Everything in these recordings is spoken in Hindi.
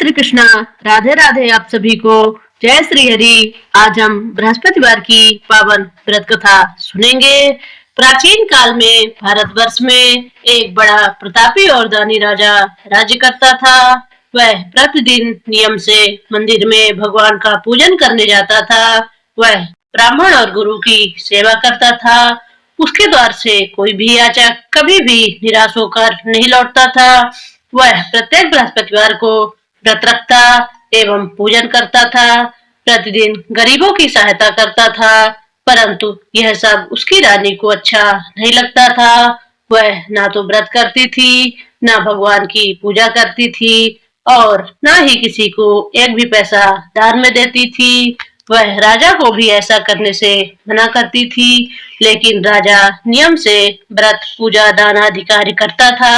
श्री कृष्णा। राधे राधे आप सभी को। जय श्री हरि। आज हम बृहस्पतिवार की पावन व्रत कथा सुनेंगे। प्राचीन काल में भारतवर्ष में एक बड़ा प्रतापी और दानी राजा राज्य करता था। वह प्रतिदिन नियम से मंदिर में भगवान का पूजन करने जाता था। वह ब्राह्मण और गुरु की सेवा करता था। उसके द्वार से कोई भी याचक कभी भी निराश होकर नहीं लौटता था। वह प्रत्येक बृहस्पतिवार को व्रत रखता एवं पूजन करता था। प्रतिदिन गरीबों की सहायता करता था, परंतु यह सब उसकी रानी को अच्छा नहीं लगता था। वह ना तो व्रत करती थी, ना भगवान की पूजा करती थी और ना ही किसी को एक भी पैसा दान में देती थी। वह राजा को भी ऐसा करने से मना करती थी, लेकिन राजा नियम से व्रत पूजा दान आदि कार्य करता था।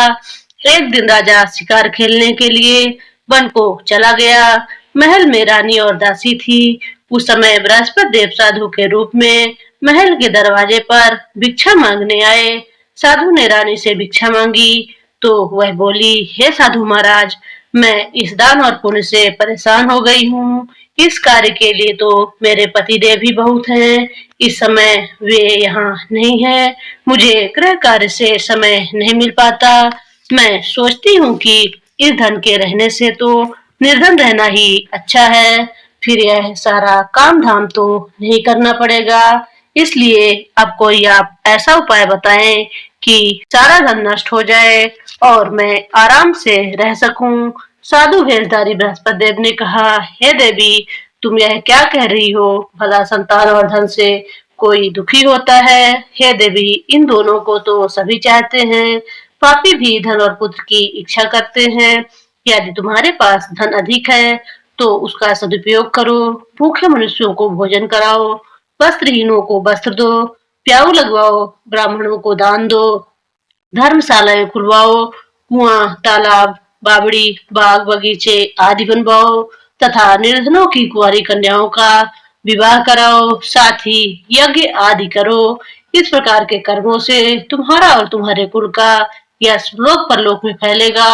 एक दिन राजा शिकार खेलने के लिए वन को चला गया। महल में रानी और दासी थी। उस समय बृहस्पति देव साधु के रूप में महल के दरवाजे पर भिक्षा मांगने आए। साधु ने रानी से भिक्षा मांगी तो वह बोली, हे साधु महाराज, मैं इस दान और पुण्य से परेशान हो गई हूँ। इस कार्य के लिए तो मेरे पति देव भी बहुत हैं। इस समय वे यहाँ नहीं है। मुझे गृह कार्य से समय नहीं मिल पाता। मैं सोचती हूँ कि इस धन के रहने से तो निर्धन रहना ही अच्छा है। फिर यह सारा काम धाम तो नहीं करना पड़ेगा। इसलिए अब कोई आप ऐसा उपाय बताएं कि सारा धन नष्ट हो जाए और मैं आराम से रह सकूं। साधु भेषधारी बृहस्पति देव ने कहा, हे देवी, तुम यह क्या कह रही हो? भला संतान और धन से कोई दुखी होता है? हे देवी, इन दोनों को तो सभी चाहते हैं। पापी भी धन और पुत्र की इच्छा करते हैं। यदि तुम्हारे पास धन अधिक है तो उसका सदुपयोग करो। भूखे मनुष्यों को भोजन कराओ, वस्त्रहीनों को वस्त्र दो, प्याऊ लगवाओ, ब्राह्मणों को दान दो, धर्मशालाएं खुलवाओ, कुआं, तालाब, बावड़ी, बाग बगीचे आदि बनवाओ तथा निर्धनों की कुंवारी कन्याओं का विवाह कराओ। साथ ही यज्ञ आदि करो। इस प्रकार के कर्मों से तुम्हारा और तुम्हारे कुल का यश लोक परलोक में फैलेगा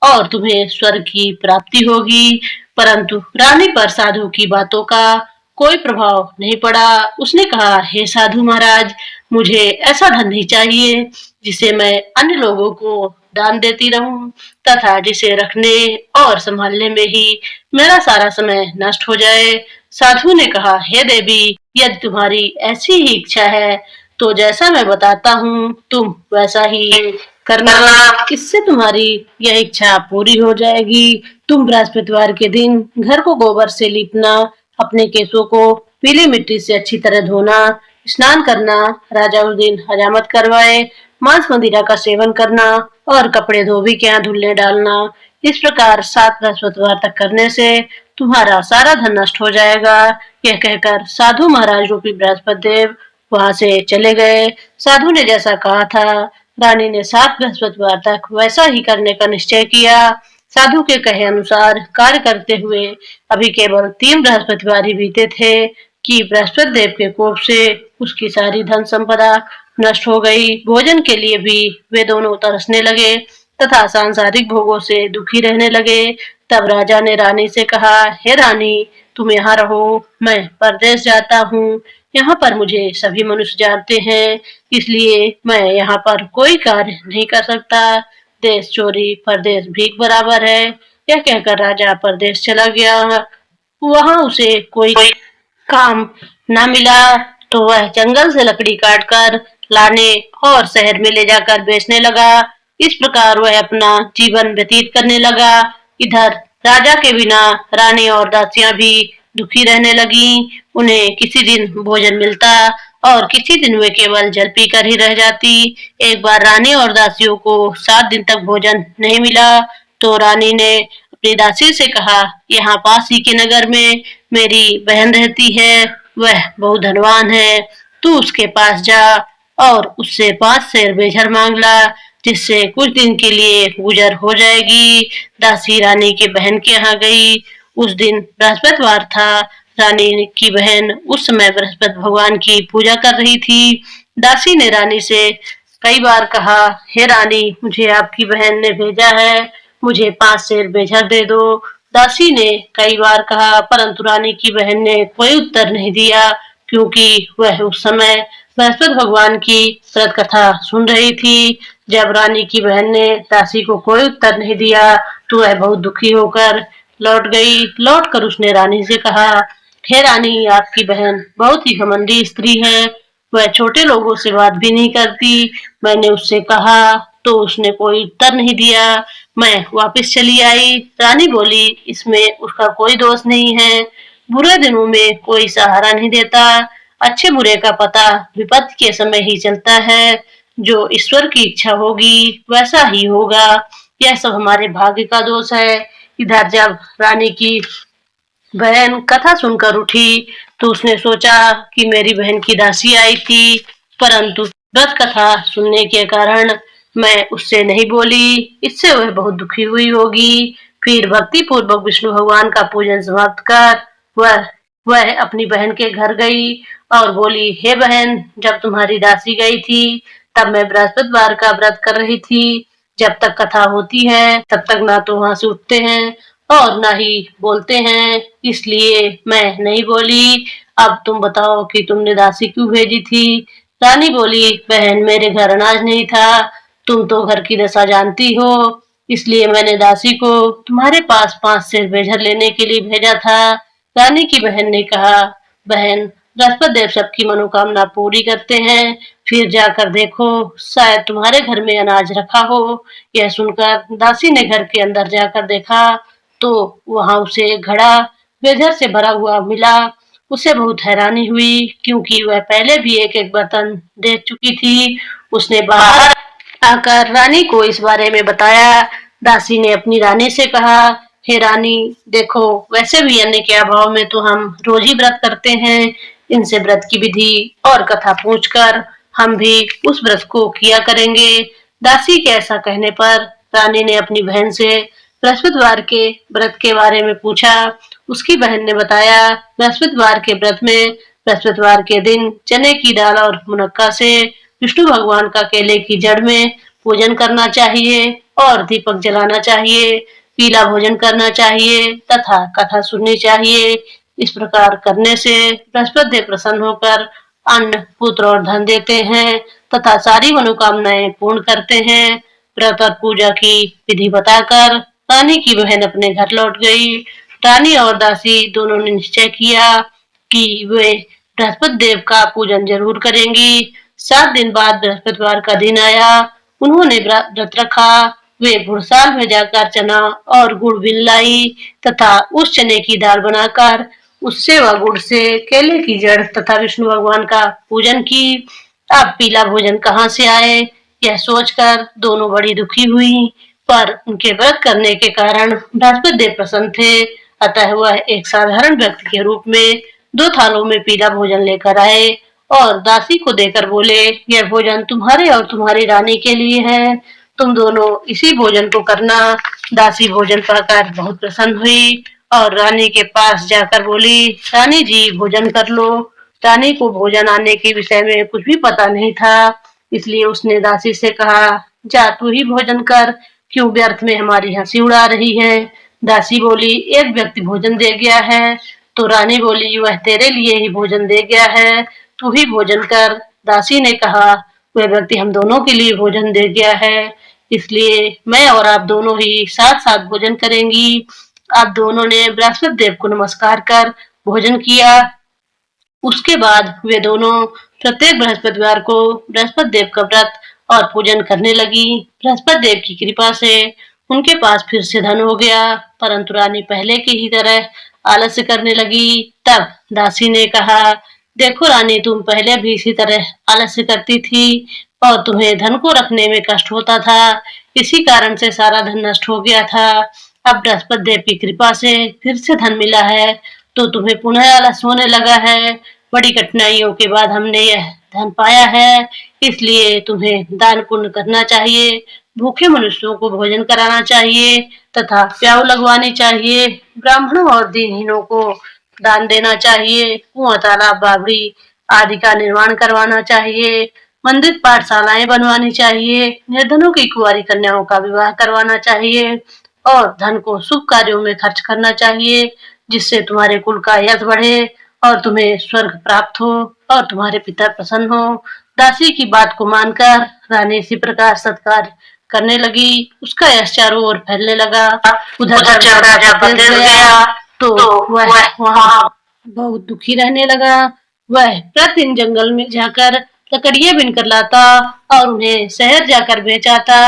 और तुम्हें स्वर्ग की प्राप्ति होगी। परंतु रानी पर साधु की बातों का कोई प्रभाव नहीं पड़ा। उसने कहा, हे साधु महाराज, मुझे ऐसा धन नहीं चाहिए जिसे मैं अन्य लोगों को दान देती रहूं तथा जिसे रखने और संभालने में ही मेरा सारा समय नष्ट हो जाए। साधु ने कहा, हे देवी, यदि तुम्हारी ऐसी ही इच्छा है तो जैसा मैं बताता हूँ तुम वैसा ही करना। इससे तुम्हारी यह इच्छा पूरी हो जाएगी। तुम बृहस्पतिवार के दिन घर को गोबर से लीपना, अपने केशों को पीली मिट्टी से अच्छी तरह धोना, स्नान करना, राजा उस दिन हजामत करवाए, मांस मदिरा का सेवन करना और कपड़े धोबी के यहाँ धुलने डालना। इस प्रकार 7 बृहस्पतिवार तक करने से तुम्हारा सारा धन नष्ट हो जाएगा। यह कहकर साधु महाराज रूपी बृहस्पति देव वहां से चले गए। साधु ने जैसा कहा था, रानी ने 7 बृहस्पतिवार तक वैसा ही करने का निश्चय किया। साधु के कहे अनुसार कार्य करते हुए अभी केवल 3 बृहस्पतिवार ही बीते थे कि बृहस्पति देव के कोप से उसकी सारी धन संपदा नष्ट हो गई। भोजन के लिए भी वे दोनों तरसने लगे तथा सांसारिक भोगों से दुखी रहने लगे। तब राजा ने रानी से कहा, हे रानी, तुम यहाँ रहो, मैं परदेश जाता हूँ। यहाँ पर मुझे सभी मनुष्य जानते हैं, इसलिए मैं यहाँ पर कोई कार्य नहीं कर सकता। देश चोरी परदेश भीख बराबर है। यह कहकर राजा परदेश चला गया। वहाँ उसे कोई काम न मिला तो वह जंगल से लकड़ी काटकर लाने और शहर में ले जाकर बेचने लगा। इस प्रकार वह अपना जीवन व्यतीत करने लगा। इधर राजा के बिना रानी और दासियां भी दुखी रहने लगी। उन्हें किसी दिन भोजन मिलता और किसी दिन वे केवल जल पीकर ही रह जाती। एक बार रानी और दासियों को 7 दिन तक भोजन नहीं मिला तो रानी ने अपनी दासी से कहा, यहाँ पास ही के नगर में मेरी बहन रहती है, वह बहुत धनवान है। तू उसके पास जा और उससे 5 सेर बेझर मांग ला, जिससे कुछ दिन के लिए गुजर हो जाएगी। दासी रानी की बहन के यहाँ गई। उस दिन बृहस्पतिवार था। रानी की बहन उस समय बृहस्पति भगवान की पूजा कर रही थी। दासी ने रानी से कई बार कहा, हे रानी, मुझे आपकी बहन ने भेजा है, मुझे 5 सेर बेझर दे दो। दासी ने कई बार कहा, परंतु रानी की बहन ने कोई उत्तर नहीं दिया, क्योंकि वह उस समय बृहस्पति भगवान की व्रत कथा सुन रही थी। जब रानी की बहन ने दासी को कोई उत्तर नहीं दिया, तो वह बहुत दुखी होकर लौट गई। लौट कर उसने रानी से कहा, हे रानी, आपकी बहन बहुत ही घमंडी स्त्री है, वह छोटे लोगों से बात भी नहीं करती। मैंने उससे कहा तो उसने कोई उत्तर नहीं दिया। मैं वापस चली आई। रानी बोली, इसमें उसका कोई दोष नहीं है, बुरे दिनों में कोई सहारा नहीं देता, अच्छे बुरे का पता विपत्ति के समय ही चलता है, जो ईश्वर की इच्छा होगी वैसा ही होगा, यह सब हमारे भाग्य का दोष है। इधर जब रानी की बहन कथा सुनकर उठी, तो उसने सोचा कि मेरी बहन की दासी आई थी, परंतु व्रत कथा सुनने के कारण मैं उससे नहीं बोली, इससे वह बहुत दुखी हुई होगी। फिर भक्ति पूर्वक विष्णु भगवान का पूजन समाप्त कर वह अपनी बहन के घर गई और बोली, हे बहन, जब तुम्हारी दासी गई थी, तब मैं बृहस्पतिवार का व्रत कर रही थी। जब तक कथा होती है, तब तक ना तो वहां से उठते हैं और ना ही बोलते हैं, इसलिए मैं नहीं बोली। अब तुम बताओ कि तुमने दासी क्यों भेजी थी? रानी बोली, बहन, मेरे घर अनाज नहीं था, तुम तो घर की दशा जानती हो, इसलिए मैंने दासी को तुम्हारे पास 5 सेर बेझर लेने के लिए भेजा था। रानी की बहन ने कहा, बहन, बृहस्पति देव सबकी मनोकामना पूरी करते हैं, फिर जाकर देखो, शायद तुम्हारे घर में अनाज रखा हो। यह सुनकर दासी ने घर के अंदर जाकर देखा, तो वहां उसे एक घड़ा बेझर से भरा हुआ मिला। उसे बहुत हैरानी हुई, क्योंकि वह पहले भी एक एक बर्तन देख चुकी थी। उसने बाहर आकर रानी को इस बारे में बताया। दासी ने अपनी रानी से कहा, हे रानी, देखो, वैसे भी अन्न के अभाव में तो हम रोज ही व्रत करते हैं, इनसे व्रत की विधि और कथा पूछकर हम भी उस व्रत को किया करेंगे। दासी के ऐसा कहने पर रानी ने अपनी बहन से बृहस्पतिवार के व्रत के बारे में पूछा। उसकी बहन ने बताया, बृहस्पतिवार के व्रत में बृहस्पतिवार के दिन चने की दाल और मुनक्का से विष्णु भगवान का केले की जड़ में पूजन करना चाहिए और दीपक जलाना चाहिए, पीला भोजन करना चाहिए तथा कथा सुननी चाहिए। इस प्रकार करने से बृहस्पति देव प्रसन्न होकर अन्न, पुत्र और धन देते हैं तथा सारी मनोकामनाएं पूर्ण करते हैं। व्रत और पूजा की विधि बताकर रानी की बहन अपने घर लौट गई। रानी और दासी दोनों ने निश्चय किया कि वे बृहस्पति देव का पूजन जरूर करेंगी। 7 दिन बाद बृहस्पतिवार का दिन आया। उन्होंने व्रत रखा। वे घुड़साल में जाकर चना और गुड़ बिन लाई तथा उस चने की दाल बनाकर उससे व गुड़ से केले की जड़ तथा विष्णु भगवान का पूजन की। अब पीला भोजन कहाँ से आए, यह सोचकर दोनों बड़ी दुखी हुई, पर उनके व्रत करने के कारण बृहस्पति देव प्रसन्न थे, अतः वह एक साधारण व्यक्ति के रूप में 2 थालों में पीला भोजन लेकर आए और दासी को देकर बोले, यह भोजन तुम्हारे और तुम्हारी रानी के लिए है, तुम दोनों इसी भोजन को करना। दासी भोजन पाकर बहुत प्रसन्न हुई और रानी के पास जाकर बोली, रानी जी, भोजन कर लो। रानी को भोजन आने के विषय में कुछ भी पता नहीं था, इसलिए उसने दासी से कहा, जा तू ही भोजन कर, क्यों व्यर्थ में हमारी हंसी उड़ा रही है। दासी बोली, एक व्यक्ति भोजन दे गया है। तो रानी बोली, वह तेरे लिए ही भोजन दे गया है, तू ही भोजन कर। दासी ने कहा, वह व्यक्ति हम दोनों के लिए भोजन दे गया है, इसलिए मैं और आप दोनों ही साथ साथ भोजन करेंगी। आप दोनों ने बृहस्पति देव को नमस्कार कर भोजन किया। उसके बाद वे दोनों प्रत्येक बृहस्पतिवार को बृहस्पति देव का व्रत और पूजन करने लगी। बृहस्पति देव की कृपा से उनके पास फिर से धन हो गया, परंतु रानी पहले की ही तरह आलस्य करने लगी। तब दासी ने कहा, देखो रानी, तुम पहले भी इसी तरह आलस्य करती थी और तुम्हें धन को रखने में कष्ट होता था, इसी कारण से सारा धन नष्ट हो गया था। अब बृहस्पति देव की कृपा से फिर से धन मिला है, तो तुम्हें पुनः आलस्य होने लगा है। बड़ी कठिनाइयों के बाद हमने यह धन पाया है, इसलिए तुम्हें दान पुण्य करना चाहिए, भूखे मनुष्यों को भोजन कराना चाहिए तथा प्याऊ लगवानी चाहिए, ब्राह्मणों और दीनहीनों को दान देना चाहिए, कुआं, तालाब, बावड़ी आदि का निर्माण करवाना चाहिए, मंदिर, पाठशालाएं बनवानी चाहिए, निर्धनों की कुंवारी कन्याओं का विवाह करवाना चाहिए और धन को शुभ कार्यों में खर्च करना चाहिए, जिससे तुम्हारे कुल का यश बढ़े और तुम्हें स्वर्ग प्राप्त हो और तुम्हारे पिता प्रसन्न हो। दासी की बात को मानकर रानी इसी प्रकार सत्कार करने लगी। उसका यश चारों ओर फैलने लगा। उधर जब राजा परदेश गया तो वह वहाँ बहुत दुखी रहने लगा। वह प्रतिदिन जंगल में जाकर लकड़ियां बिनकर लाता और उन्हें शहर जाकर बेचाता।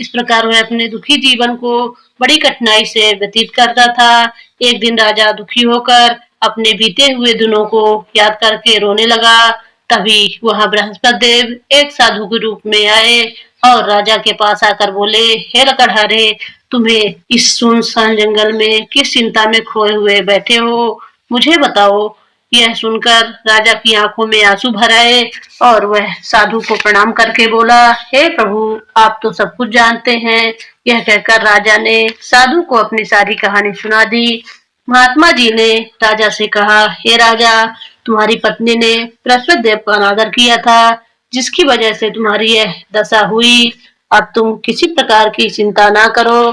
इस प्रकार वह अपने दुखी जीवन को बड़ी कठिनाई से व्यतीत करता था। एक दिन राजा दुखी होकर अपने बीते हुए दिनों को याद करके रोने लगा। तभी वहां बृहस्पति देव एक साधु के रूप में आए और राजा के पास आकर बोले, हे लकड़हारे, तुम्हें इस सुनसान जंगल में किस चिंता में खोए हुए बैठे हो, मुझे बताओ। यह सुनकर राजा की आंखों में आंसू भर आए और वह साधु को प्रणाम करके बोला, हे प्रभु, आप तो सब कुछ जानते हैं। यह कहकर राजा ने साधु को अपनी सारी कहानी सुना दी। महात्मा जी ने राजा से कहा, हे राजा, तुम्हारी पत्नी ने बृहस्पति देव का अनादर किया था, जिसकी वजह से तुम्हारी यह दशा हुई। अब तुम किसी प्रकार की चिंता ना करो,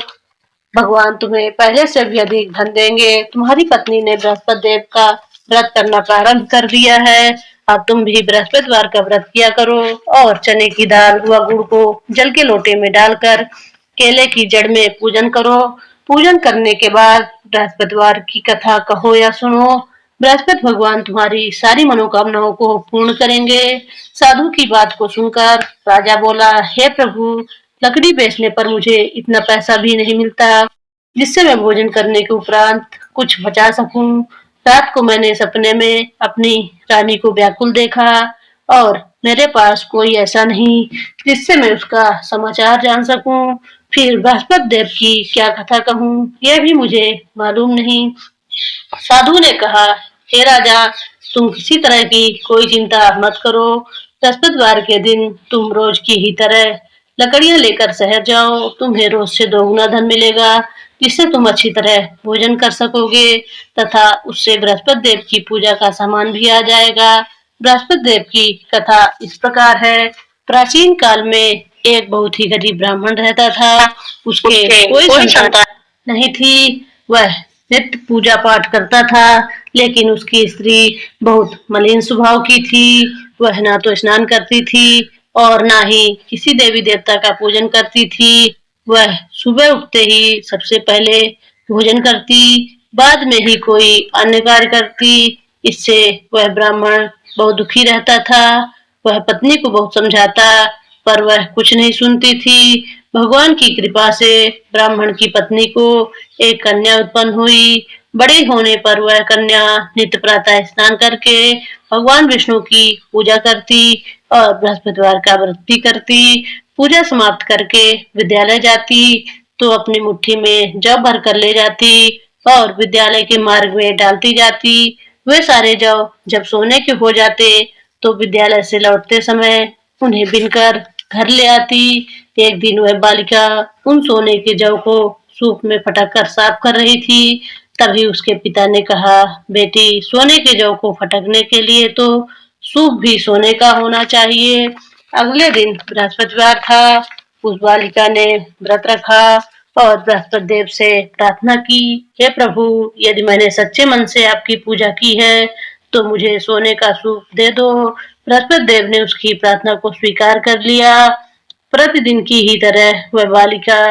भगवान तुम्हें पहले से भी अधिक धन देंगे। तुम्हारी पत्नी ने बृहस्पति देव का व्रत करना प्रारंभ कर दिया है। अब तुम भी बृहस्पतिवार का व्रत किया करो और चने की दाल व गुड़ को जल के लोटे में डालकर केले की जड़ में पूजन करो। पूजन करने के बाद बृहस्पतिवार की कथा कहो या सुनो। बृहस्पति भगवान तुम्हारी सारी मनोकामनाओं को पूर्ण करेंगे। साधु की बात को सुनकर राजा बोला, हे प्रभु, लकड़ी बेचने पर मुझे इतना पैसा भी नहीं मिलता जिससे मैं भोजन करने के उपरांत कुछ बचा सकूं। रात को मैंने सपने में अपनी रानी को व्याकुल देखा और मेरे पास कोई ऐसा नहीं जिससे मैं उसका समाचार जान सकूं। फिर बृहस्पति देव की क्या कथा कहूं, यह भी मुझे मालूम नहीं। साधु ने कहा, हे राजा, तुम किसी तरह की कोई चिंता मत करो। बृहस्पतिवार के दिन तुम रोज की ही तरह लकड़ियां लेकर शहर जाओ। तुम्हें रोज से दोगुना धन मिलेगा, जिससे तुम अच्छी तरह भोजन कर सकोगे तथा उससे बृहस्पति देव की पूजा का सामान भी आ जाएगा। बृहस्पति देव की कथा इस प्रकार है। प्राचीन काल में एक बहुत ही गरीब ब्राह्मण रहता था। उसके कोई संतान नहीं थी। वह नित्य पूजा पाठ करता था, लेकिन उसकी स्त्री बहुत मलिन स्वभाव की थी। वह ना तो स्नान करती थी और ना ही किसी देवी देवता का पूजन करती थी। वह सुबह उठते ही सबसे पहले भोजन करती, बाद में ही कोई अन्य कार्य करती। इससे वह ब्राह्मण बहुत दुखी रहता था। वह पत्नी को बहुत समझाता, पर वह कुछ नहीं सुनती थी। भगवान की कृपा से ब्राह्मण की पत्नी को एक कन्या उत्पन्न हुई। बड़े होने पर वह कन्या नित्य प्रातः स्नान करके भगवान विष्णु की पूजा करती और बृहस्पतिवार का व्रत भी करती। पूजा समाप्त करके विद्यालय जाती तो अपनी मुट्ठी में जौ भर कर ले जाती और विद्यालय के मार्ग में डालती जाती। वे सारे जौ जब सोने के हो जाते तो विद्यालय से लौटते समय उन्हें बिनकर घर ले आती। एक दिन वह बालिका उन सोने के जौ को सूप में फटक कर साफ कर रही थी। तभी उसके पिता ने कहा, बेटी, सोने के जौ को फटकने के लिए तो सूप भी सोने का होना चाहिए। अगले दिन बृहस्पतिवार था। उस बालिका ने व्रत रखा और बृहस्पति देव से प्रार्थना की, हे प्रभु, यदि मैंने सच्चे मन से आपकी पूजा की है तो मुझे सोने का सूप दे दो। बृहस्पति देव ने उसकी प्रार्थना को स्वीकार कर लिया। प्रतिदिन की ही तरह वह बालिका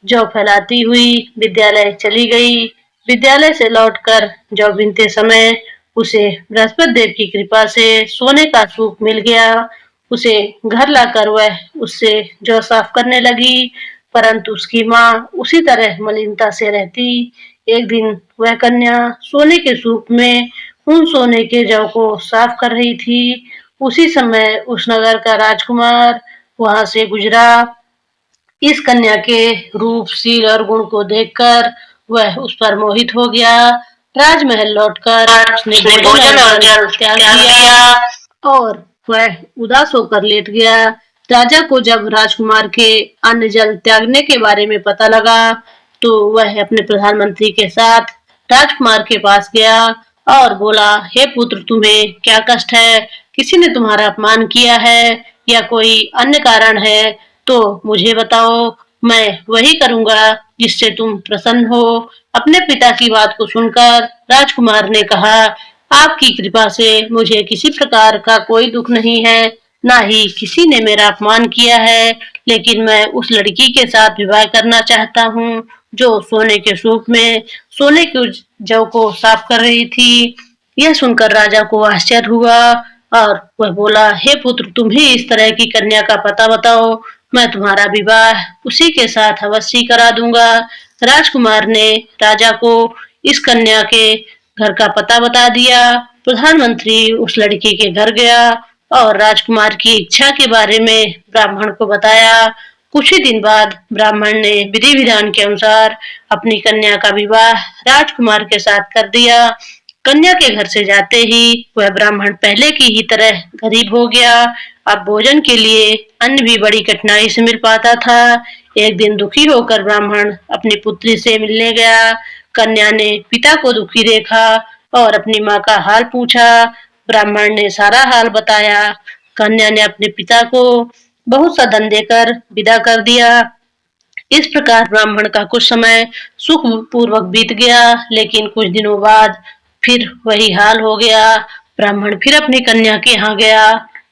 जौ फैलाती हुई विद्यालय चली गई। विद्यालय से लौटकर जौ बीनते समय उसे बृहस्पति देव की कृपा से सोने का सूप मिल गया। उसे घर लाकर वह उससे जौ साफ करने लगी, परंतु उसकी माँ उसी तरह मलिनता से रहती। एक दिन वह कन्या सोने के सूप में उन सोने के जौ को साफ कर रही थी। उसी समय उस नगर का राजकुमार वहां से गुजरा। इस कन्या के रूप, शील और गुण को देखकर वह उस पर मोहित हो गया। राजमहल लौटकर उसने भोजन और जल त्याग दिया और वह उदास होकर लेट गया। राजा को जब राजकुमार के अन्न जल त्यागने के बारे में पता लगा तो वह अपने प्रधानमंत्री के साथ राजकुमार के पास गया और बोला, हे पुत्र, तुम्हें क्या कष्ट है? किसी ने तुम्हारा अपमान किया है या कोई अन्य कारण है तो मुझे बताओ। मैं वही करूंगा जिससे तुम प्रसन्न हो। अपने पिता की बात को सुनकर राजकुमार ने कहा, आपकी कृपा से मुझे किसी प्रकार का कोई दुख नहीं है, ना ही किसी ने मेरा अपमान किया है, लेकिन मैं उस लड़की के साथ विवाह करना चाहता हूँ जो सोने के सूप में सोने के जौ को साफ कर रही थी। यह सुनकर राजा को आश्चर्य हुआ और वह बोला, हे पुत्र, तुम ही इस तरह की कन्या का पता बताओ, मैं तुम्हारा विवाह उसी के साथ अवश्य करा दूंगा। राजकुमार ने राजा को इस कन्या के घर का पता बता दिया। प्रधानमंत्री उस लड़की के घर गया और राजकुमार की इच्छा के बारे में ब्राह्मण को बताया। कुछ ही दिन बाद ब्राह्मण ने विधि विधान के अनुसार अपनी कन्या का विवाह राजकुमार के साथ कर दिया। कन्या के घर से जाते ही वह ब्राह्मण पहले की ही तरह गरीब हो गया। अब भोजन के लिए अन्न भी बड़ी कठिनाई से मिल पाता था। एक दिन दुखी होकर ब्राह्मण अपनी पुत्री से मिलने गया। कन्या ने पिता को दुखी देखा और अपनी माँ का हाल पूछा। ब्राह्मण ने सारा हाल बताया। कन्या ने अपने पिता को बहुत सा धन देकर विदा कर दिया। इस प्रकार ब्राह्मण का कुछ समय सुख पूर्वक बीत गया, लेकिन कुछ दिनों बाद फिर वही हाल हो गया। ब्राह्मण फिर अपनी कन्या के यहाँ गया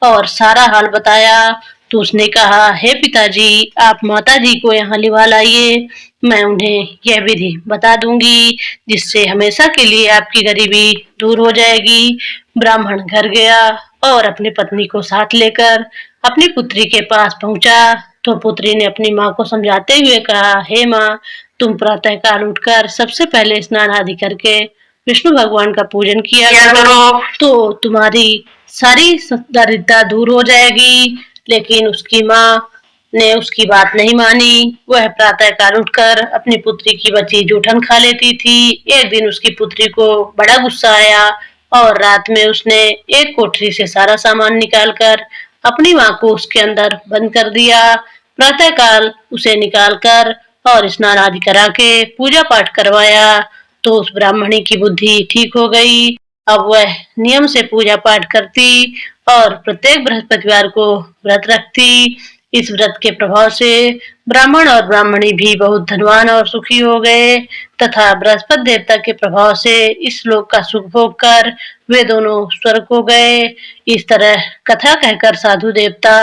और सारा हाल बताया। तो उसने कहा, हे पिताजी, आप माताजी को यहाँ लिवा लाइए, मैं उन्हें यह विधि बता दूंगी जिससे हमेशा के लिए आपकी गरीबी दूर हो जाएगी। ब्राह्मण घर गया और अपनी पत्नी को साथ लेकर अपनी पुत्री के पास पहुंचा। तो पुत्री ने अपनी माँ को समझाते हुए कहा, हे माँ, तुम प्रातः काल उठकर सबसे पहले स्नान आदि करके विष्णु भगवान का पूजन किया करो, तो तुम्हारी सारी दरिद्रता दूर हो जाएगी। लेकिन उसकी माँ ने उसकी बात नहीं मानी। वह प्रातः काल उठकर अपनी पुत्री की बची जूठन खा लेती थी। एक दिन उसकी पुत्री को बड़ा गुस्सा आया और रात में उसने एक कोठरी से सारा सामान निकालकर अपनी माँ को उसके अंदर बंद कर दिया। प्रातः काल उसे निकालकर और स्नान आदि करा के पूजा पाठ करवाया तो उस ब्राह्मणी की बुद्धि ठीक हो गई। अब वह नियम से पूजा पाठ करती और प्रत्येक बृहस्पतिवार को व्रत रखती। इस व्रत के प्रभाव से ब्राह्मण और ब्राह्मणी भी बहुत धनवान और सुखी हो गए तथा बृहस्पति देवता के प्रभाव से इस लोक का सुख भोग कर वे दोनों स्वर्ग हो गए। इस तरह कथा कहकर साधु देवता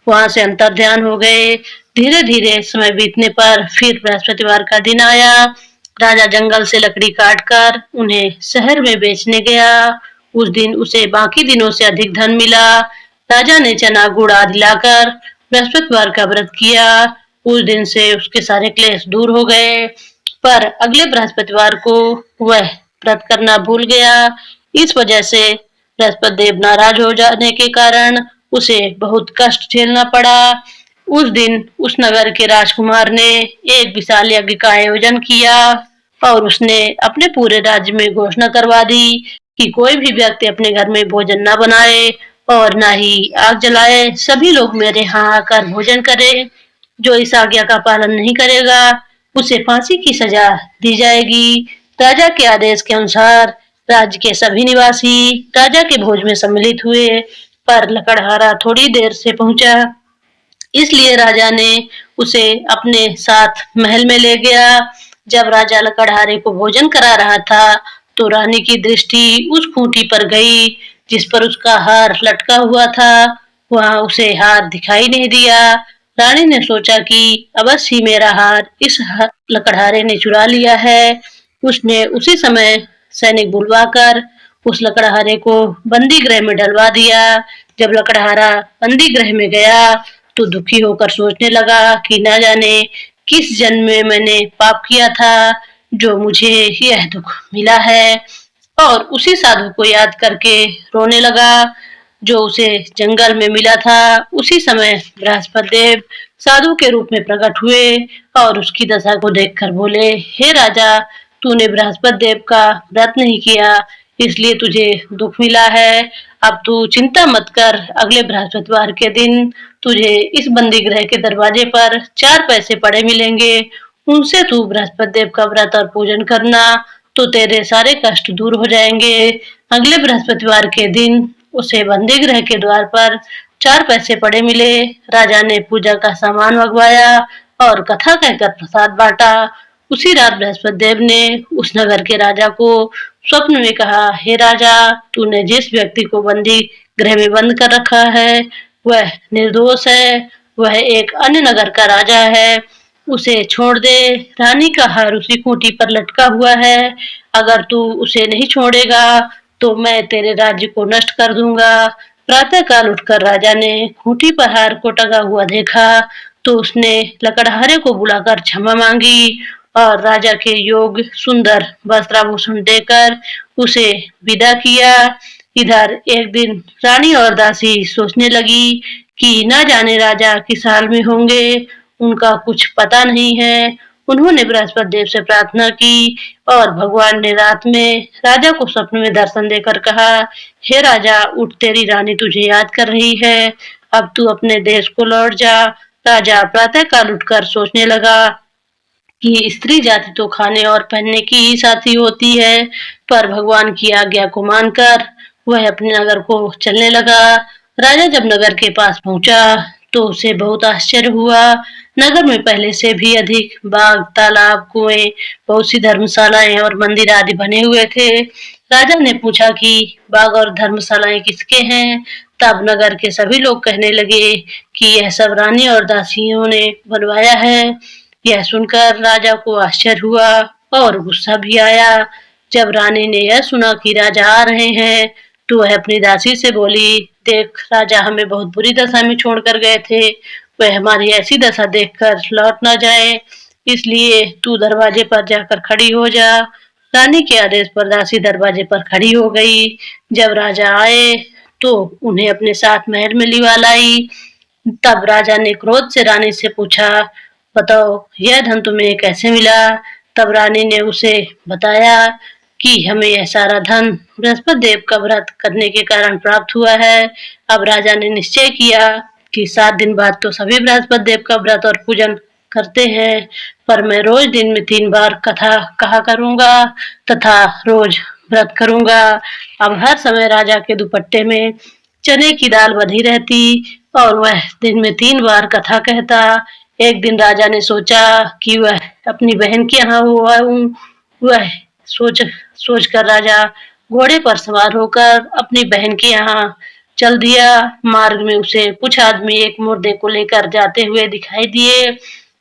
वहां से अंतर्ध्यान हो गए। धीरे धीरे समय बीतने पर फिर बृहस्पतिवार का दिन आया। राजा जंगल से लकड़ी काटकर उन्हें शहर में बेचने गया। उस दिन उसे बाकी दिनों से अधिक धन मिला। राजा ने चना गुड़ आदि लाकर बृहस्पतिवार का व्रत किया। उस दिन से उसके सारे क्लेश दूर हो गए, पर अगले बृहस्पतिवार को वह व्रत करना भूल गया। इस वजह से बृहस्पति देव नाराज हो जाने के कारण उसे बहुत कष्ट झेलना पड़ा। उस दिन उस नगर के राजकुमार ने एक विशाल यज्ञ का आयोजन किया और उसने अपने पूरे राज्य में घोषणा करवा दी कि कोई भी व्यक्ति अपने घर में भोजन न बनाए और न ही आग जलाए। सभी लोग मेरे यहाँ आकर भोजन करें। जो इस आज्ञा का पालन नहीं करेगा उसे फांसी की सजा दी जाएगी। राजा के आदेश के अनुसार राज्य के सभी निवासी राजा के भोज में सम्मिलित हुए, पर लकड़हारा थोड़ी देर से पहुंचा, इसलिए राजा ने उसे अपने साथ महल में ले गया। जब राजा लकड़हारे को भोजन करा रहा था तो रानी की दृष्टि उस खूंटी पर गई जिस पर उसका हार लटका हुआ था। वहां उसे हार दिखाई नहीं दिया। रानी ने सोचा कि अवश्य ही मेरा हार इस लकड़हारे ने चुरा लिया है। उसने उसी समय सैनिक बुलवाकर उस लकड़हारे को बंदी गृह में डलवा दिया। जब लकड़हारा बंदी गृह में गया तो दुखी होकर सोचने लगा कि न जाने किस जन्म में मैंने पाप किया था जो मुझे यह दुख मिला है, और उसी साधु को याद करके रोने लगा जो उसे जंगल में मिला था। उसी समय बृहस्पति देव साधु के रूप में प्रकट हुए और उसकी दशा को देखकर बोले, हे राजा, तूने बृहस्पति देव का व्रत नहीं किया, इसलिए तुझे दुख मिला है। अब तू चिंता मत कर, अगले बृहस्पतिवार के दिन तुझे इस बंदी गृह के दरवाजे पर 4 पैसे पड़े मिलेंगे। उनसे तू बृहस्पति देव का व्रत और पूजन करना तो तेरे सारे कष्ट दूर हो जाएंगे। अगले बृहस्पतिवार के दिन उसे बंदी गृह के द्वार पर 4 पैसे पड़े मिले। राजा ने पूजा का सामान मंगवाया और कथा कहकर प्रसाद बांटा। उसी रात बृहस्पति देव ने उस नगर के राजा को स्वप्न में कहा, हे राजा, तूने जिस व्यक्ति को बंदी गृह में बंद कर रखा है वह निर्दोष है। वह एक अन्य नगर का राजा है। उसे छोड़ दे। रानी का हार उसी खूंटी पर लटका हुआ है। अगर तू उसे नहीं छोड़ेगा तो मैं तेरे राज्य को नष्ट कर दूंगा। प्रातःकाल उठकर राजा ने खूंटी पर हार को टंगा हुआ देखा तो उसने लकड़हारे को बुलाकर क्षमा मांगी और राजा के योग्य सुंदर वस्त्राभूषण देकर उसे विदा किया। इधर एक दिन रानी और दासी सोचने लगी कि न जाने राजा किस हाल में होंगे, उनका कुछ पता नहीं है। उन्होंने बृहस्पति देव से प्रार्थना की और भगवान ने रात में राजा को स्वप्न में दर्शन देकर कहा, हे राजा, उठ, तेरी रानी तुझे याद कर रही है। अब तू अपने देश को लौट जा। राजा प्रातःकाल उठकर सोचने लगा कि स्त्री जाति तो खाने और पहनने की ही साथी होती है, पर भगवान की आज्ञा को मानकर वह अपने नगर को चलने लगा। राजा जब नगर के पास पहुंचा तो उसे बहुत आश्चर्य हुआ। नगर में पहले से भी अधिक बाग, तालाब, कुएं, बहुत सी धर्मशालाएं और मंदिर आदि बने हुए थे। राजा ने पूछा कि बाग और धर्मशालाएं किसके हैं? तब नगर के सभी लोग कहने लगे कि यह सब रानी और दासियों ने बनवाया है। यह सुनकर राजा को आश्चर्य हुआ और गुस्सा भी आया। जब रानी ने यह सुना कि राजा आ रहे हैं तो वह अपनी दासी से बोली, देख, राजा हमें बहुत बुरी दशा में छोड़कर गए थे। वह हमारी ऐसी दशा देखकर लौट न जाए, इसलिए तू दरवाजे पर जाकर खड़ी हो जा। रानी के आदेश पर दासी दरवाजे पर खड़ी हो गई। जब राजा आए तो उन्हें अपने साथ महल में लिवा लाई। तब राजा ने क्रोध से रानी से पूछा, बताओ, यह धन तुम्हें कैसे मिला? तब रानी ने उसे बताया कि हमें यह सारा धन बृहस्पति देव का व्रत करने के कारण प्राप्त हुआ है। अब राजा ने निश्चय किया कि 7 दिन बाद तो सभी बृहस्पति देव का व्रत और पूजन करते हैं, पर मैं रोज दिन में 3 बार कथा कहा करूंगा तथा रोज व्रत करूंगा। अब हर समय राजा के दुपट्टे में चने की दाल बंधी रहती और वह दिन में 3 बार कथा कहता। एक दिन राजा ने सोचा कि वह अपनी बहन के यहाँ हुआ वह सोच सोचकर राजा घोड़े पर सवार होकर अपनी बहन के यहाँ चल दिया। मार्ग में उसे कुछ आदमी एक मुर्दे को लेकर जाते हुए दिखाई दिए।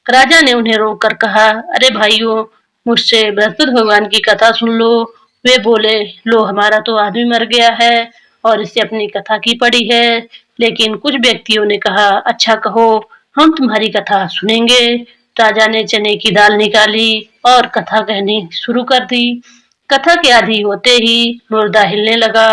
राजा ने उन्हें रोककर कहा, अरे भाइयों, मुझसे बृहस्पति भगवान की कथा सुन लो। वे बोले, लो, हमारा तो आदमी मर गया है और इसे अपनी कथा की पड़ी है। लेकिन कुछ व्यक्तियों ने कहा, अच्छा कहो, हम तुम्हारी कथा सुनेंगे। राजा ने चने की दाल निकाली और कथा कहनी शुरू कर दी। कथा के आदि होते ही मुर्दा हिलने लगा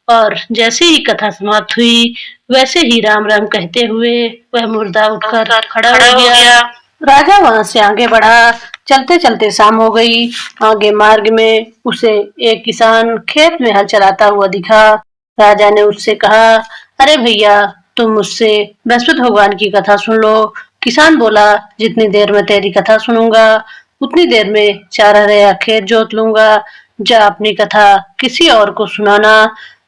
और जैसे ही कथा समाप्त हुई वैसे ही राम राम कहते हुए वह मुर्दा उठकर खड़ा हो गया। राजा वहां से आगे बढ़ा। चलते चलते शाम हो गई। आगे मार्ग में उसे एक किसान खेत में हल चलाता हुआ दिखा। राजा ने उससे कहा, अरे भैया, तुम मुझसे बृहस्पति भगवान की कथा सुन लो। किसान बोला, जितनी देर में तेरी कथा सुनूंगा उतनी देर में 4 अरया खेत जोत लूंगा। जा अपनी कथा किसी और को सुनाना।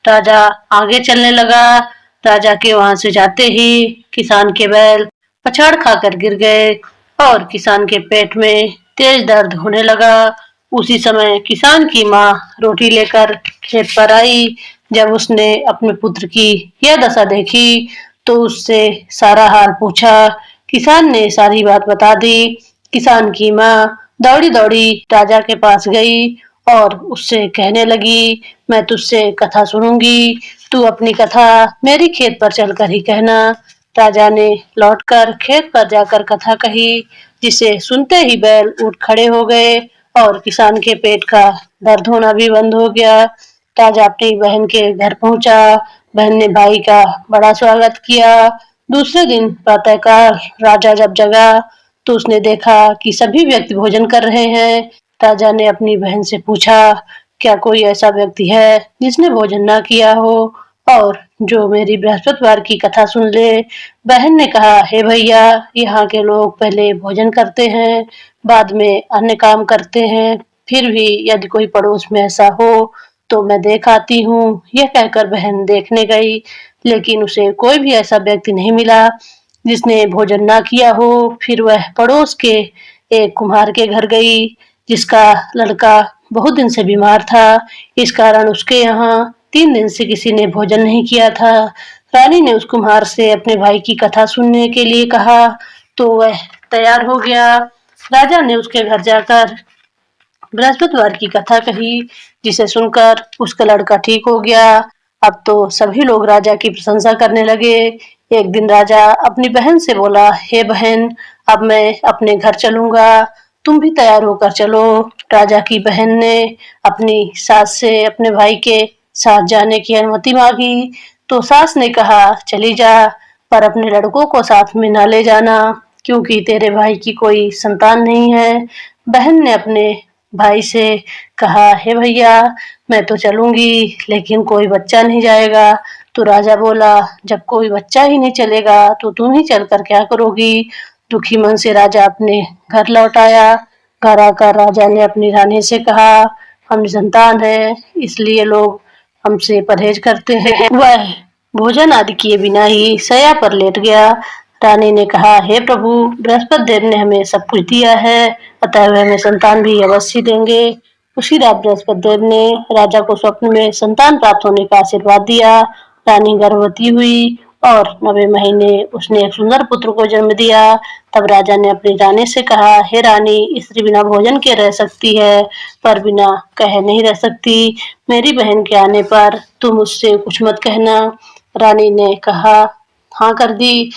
राजा आगे चलने लगा। राजा के वहां से जाते ही किसान के बैल पछाड़ खाकर गिर गए और किसान के पेट में तेज दर्द होने लगा। उसी समय किसान की माँ रोटी लेकर खेत पर आई। जब उसने अपने पुत्र की यह दशा देखी तो उससे सारा हाल पूछा। किसान ने सारी बात बता दी। किसान की माँ दौड़ी दौड़ी राजा के पास गई और उससे कहने लगी, मैं तुझसे कथा सुनूंगी, तू अपनी कथा मेरी खेत पर चलकर ही कहना। राजा ने लौटकर खेत पर जाकर कथा कही, जिसे सुनते ही बैल उठ खड़े हो गए और किसान के पेट का दर्द होना भी बंद हो गया। राजा अपनी बहन के घर पहुंचा। बहन ने भाई का बड़ा स्वागत किया। दूसरे दिन प्रातःकाल राजा जब जगा तो उसने देखा कि सभी व्यक्ति भोजन कर रहे हैं। राजा ने अपनी बहन से पूछा, क्या कोई ऐसा व्यक्ति है जिसने भोजन न किया हो और जो मेरी बृहस्पतिवार की कथा सुन ले? बहन ने कहा, हे भैया, यहाँ के लोग पहले भोजन करते हैं, बाद में अन्य काम करते हैं। फिर भी यदि कोई पड़ोस में ऐसा हो तो मैं देख आती हूँ। यह कहकर बहन देखने गई, लेकिन उसे कोई भी ऐसा व्यक्ति नहीं मिला। जिसने भोजन ना किया हो। फिर वह पड़ोस के एक कुम्हार के घर गई, जिसका लड़का बहुत दिन से बीमार था। इस कारण उसके यहाँ 3 दिन से किसी ने भोजन नहीं किया था। रानी ने उस कुम्हार से अपने भाई की कथा सुनने के लिए कहा, तो वह तैयार हो गया। राजा ने उसके घर जाकर बृहस्पतिवार की कथा कही, जिसे सुनकर उसका लड़का ठीक हो गया। अब तो सभी लोग राजा की प्रशंसा करने लगे। एक दिन राजा अपनी बहन से बोला, हे बहन, अब मैं अपने घर चलूंगा, तुम भी तैयार होकर चलो। राजा की बहन ने अपनी सास से अपने भाई के साथ जाने की अनुमति मांगी, तो सास ने कहा, चली जा, पर अपने लड़कों को साथ में न ले जाना, क्योंकि तेरे भाई की कोई संतान नहीं है। बहन ने अपने भाई से कहा, हे भैया, मैं तो चलूंगी, लेकिन कोई बच्चा नहीं जाएगा। तो राजा बोला, जब कोई बच्चा ही नहीं चलेगा तो तुम ही चलकर क्या करोगी। दुखी मन से राजा अपने घर लौट आया। घर आकर राजा ने अपनी रानी से कहा, हम निसंतान है, इसलिए लोग हमसे परहेज करते हैं। वह भोजन आदि किए बिना ही शैया पर लेट गया। रानी ने कहा, हे प्रभु, बृहस्पति देव ने हमें सब कुछ दिया है, अतः वे हमें संतान भी अवश्य देंगे। उसी रात बृहस्पति देव ने राजा को स्वप्न में संतान प्राप्त होने का आशीर्वाद दिया। रानी गर्भवती हुई और 9वें महीने उसने एक सुंदर पुत्र को जन्म दिया। तब राजा ने अपनी रानी से कहा, हे रानी, स्त्री बिना भोजन के रह सकती है, पर बिना कहे नहीं रह सकती। मेरी बहन के आने पर तुम उससे कुछ मत कहना। रानी ने कहा, हाँ कर दी।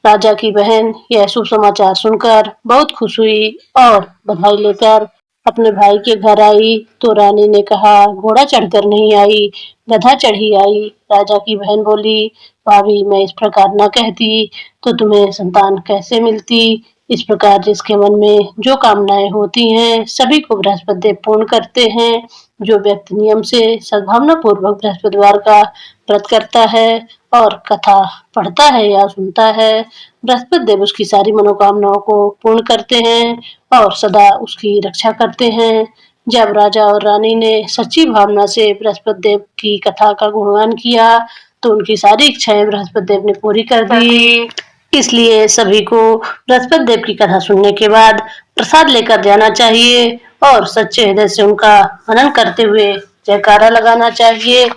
राजा की बहन यह शुभ समाचार सुनकर बहुत खुश हुई और बधाई लेकर अपने भाई के घर आई। तो रानी ने कहा, घोड़ा चढ़कर नहीं आई, गधा चढ़ी आई। राजा की बहन बोली, भाभी, मैं इस प्रकार न कहती तो तुम्हें संतान कैसे मिलती। इस प्रकार जिसके मन में जो कामनाएं होती हैं, सभी को बृहस्पति देव पूर्ण करते हैं। जो व्यक्ति नियम से सद्भावना पूर्वक बृहस्पतिवार का व्रत करता है और कथा पढ़ता है या सुनता है, बृहस्पति देव उसकी सारी मनोकामनाओं को पूर्ण करते हैं और सदा उसकी रक्षा करते हैं। जब राजा और रानी ने सच्ची भावना से बृहस्पति देव की कथा का गुणगान किया, तो उनकी सारी इच्छाएं बृहस्पति देव ने पूरी कर दी। इसलिए सभी को बृहस्पति देव की कथा सुनने के बाद प्रसाद लेकर जाना चाहिए और सच्चे हृदय से उनका मनन करते हुए जयकारा लगाना चाहिए।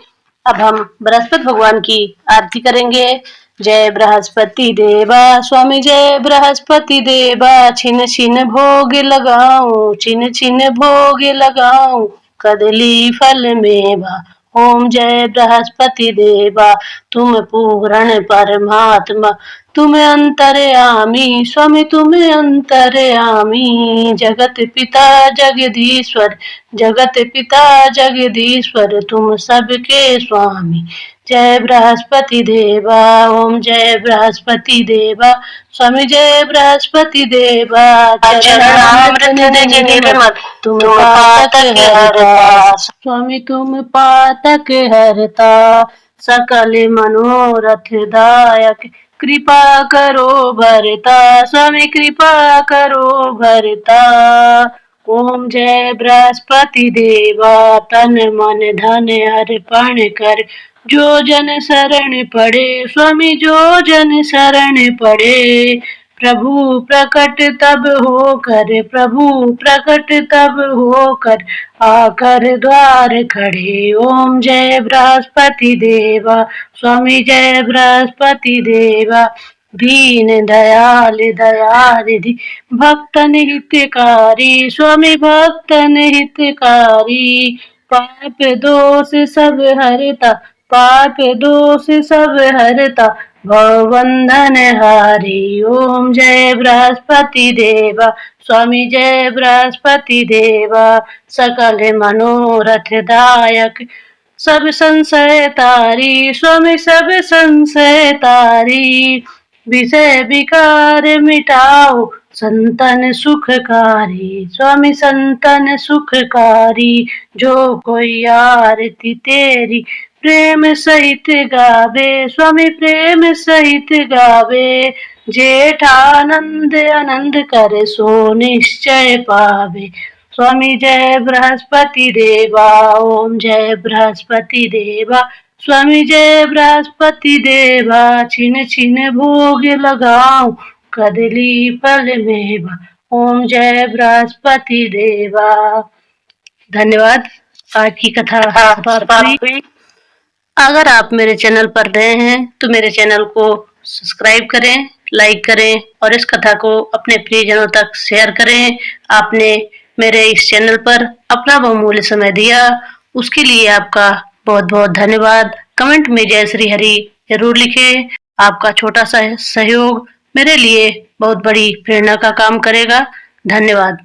अब हम बृहस्पति भगवान की आरती करेंगे। जय बृहस्पति देवा, स्वामी जय बृहस्पति देवा, छिन छिन भोग लगाऊं, छिन छिन भोग लगाऊं, कदली फल मेवा। ओम जय बृहस्पति देवा, तुम पूर्ण परमात्मा, तुम अंतर्यामी, स्वामी तुम अंतर्यामी, जगत पिता जगदीश्वर, जगत पिता जगदीश्वर, तुम सबके स्वामी। जय बृहस्पति देवा, ओम जय बृहस्पति देवा, स्वामी जय बृहस्पति देवा, तुम पातक हरता, स्वामी तुम पातक हरता, सकल मनोरथ दायक, कृपा करो भरता, स्वामी कृपा करो भरता। ओम जय बृहस्पति देवा, तन मन धन अर्पण कर, जो जन शरण पड़े, स्वामी जो जन शरण पड़े, प्रभु प्रकट तब होकर, प्रभु प्रकट तब होकर, आकर द्वार खड़े। ओम जय बृहस्पति देवा, स्वामी जय बृहस्पति देवा, दीन दयाल दयानिधि, भक्तन हितकारी, स्वामी भक्तन हितकारी, पाप दोष सब हरता, पाप दोष सब हरता, भवबंधन हारी। ओम जय बृहस्पति देवा, स्वामी जय बृहस्पति देवा, सकल मनोरथ दायक, सब संशय तारी, स्वामी सब संशय तारी, विषय विकार मिटाओ, संतन सुखकारी, स्वामी संतन सुखकारी, जो कोई आरती तेरी प्रेम सहित गावे, स्वामी प्रेम सहित गावे, जेठानंद आनंद करे सो निश्चय पावे। स्वामी जय बृहस्पति देवा, ओम जय बृहस्पति देवा, स्वामी जय बृहस्पति देवा, छिन छिन भोग लगाऊं, कदली फल मेवा, ओम जय बृहस्पति देवा। धन्यवाद। आज की कथा समाप्त हुई। अगर आप मेरे चैनल पर नए हैं तो मेरे चैनल को सब्सक्राइब करें, लाइक करें और इस कथा को अपने प्रियजनों तक शेयर करें। आपने मेरे इस चैनल पर अपना बहुमूल्य समय दिया, उसके लिए आपका बहुत बहुत धन्यवाद। कमेंट में जय श्री हरि जरूर लिखें। आपका छोटा सा सहयोग मेरे लिए बहुत बड़ी प्रेरणा का काम करेगा। धन्यवाद।